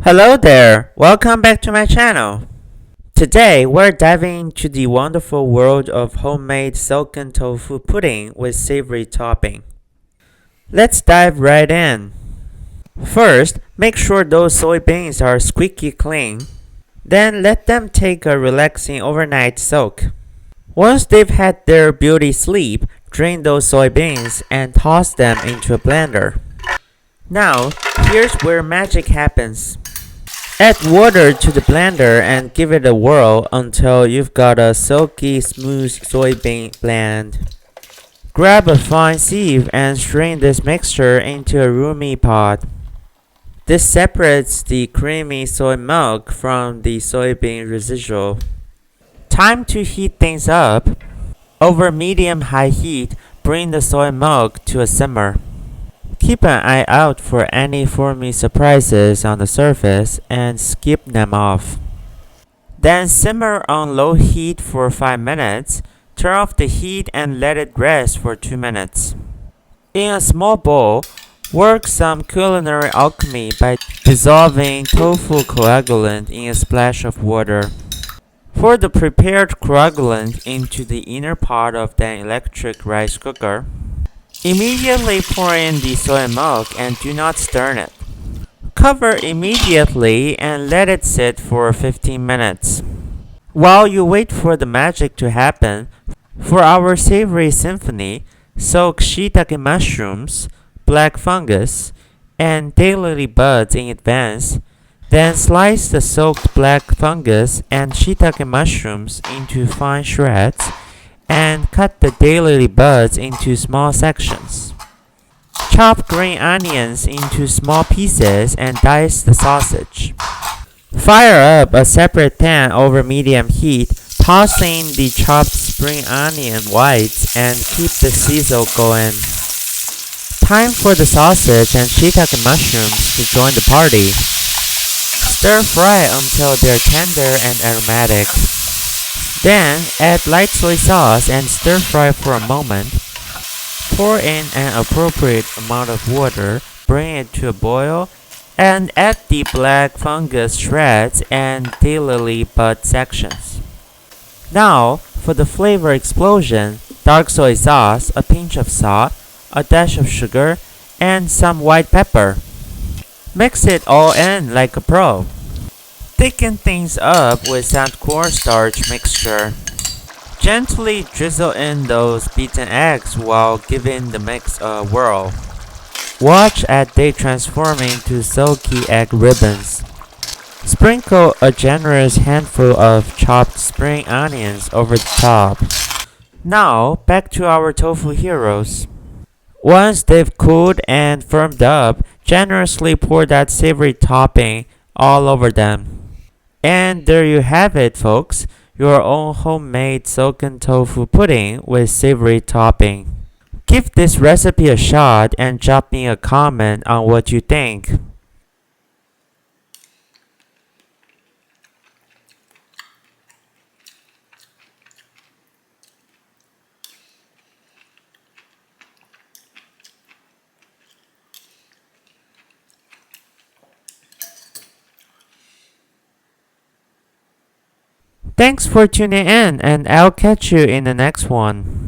Hello there, welcome back to my channel. Today we're diving into the wonderful world of homemade silken tofu pudding with savory topping. Let's dive right in. First, make sure those soybeans are squeaky clean. Then let them take a relaxing overnight soak. Once they've had their beauty sleep, drain those soybeans and toss them into a blender. Now, here's where magic happens. Add water to the blender and give it a whirl until you've got a silky smooth soybean blend. Grab a fine sieve and strain this mixture into a roomy pot. This separates the creamy soy milk from the soybean residual. Time to heat things up. Over medium-high heat, bring the soy milk to a simmer. Keep an eye out for any foamy surprises on the surface and skip them off. Then simmer on low heat for 5 minutes. Turn off the heat and let it rest for 2 minutes. In a small bowl, work some culinary alchemy by dissolving tofu coagulant in a splash of water. Pour the prepared coagulant into the inner part of the electric rice cooker. Immediately pour in the soy milk and do not stir it. Cover immediately and let it sit for 15 minutes. While you wait for the magic to happen, for our savory symphony, soak shiitake mushrooms, black fungus, and daylily buds in advance. Then slice the soaked black fungus and shiitake mushrooms into fine shreds and cut the daylily buds into small sections. Chop green onions into small pieces and dice the sausage. Fire up a separate pan over medium heat, tossing the chopped spring onion whites and keep the sizzle going. Time for the sausage and shiitake mushrooms to join the party. Stir fry until they're tender and aromatic. Then add light soy sauce and stir fry for a moment. Pour in an appropriate amount of water, bring it to a boil, and add the black fungus shreds and daylily bud sections. Now, for the flavor explosion, dark soy sauce, a pinch of salt, a dash of sugar, and some white pepper. Mix it all in like a pro. Thicken things up with some cornstarch mixture. Gently drizzle in those beaten eggs while giving the mix a whirl. Watch as they transform into silky egg ribbons. Sprinkle a generous handful of chopped spring onions over the top. Now, back to our tofu heroes. Once they've cooled and firmed up, generously pour that savory topping all over them. And there you have it, folks, your own homemade silken tofu pudding with savory topping. Give this recipe a shot and drop me a comment on what you think. Thanks for tuning in, and I'll catch you in the next one.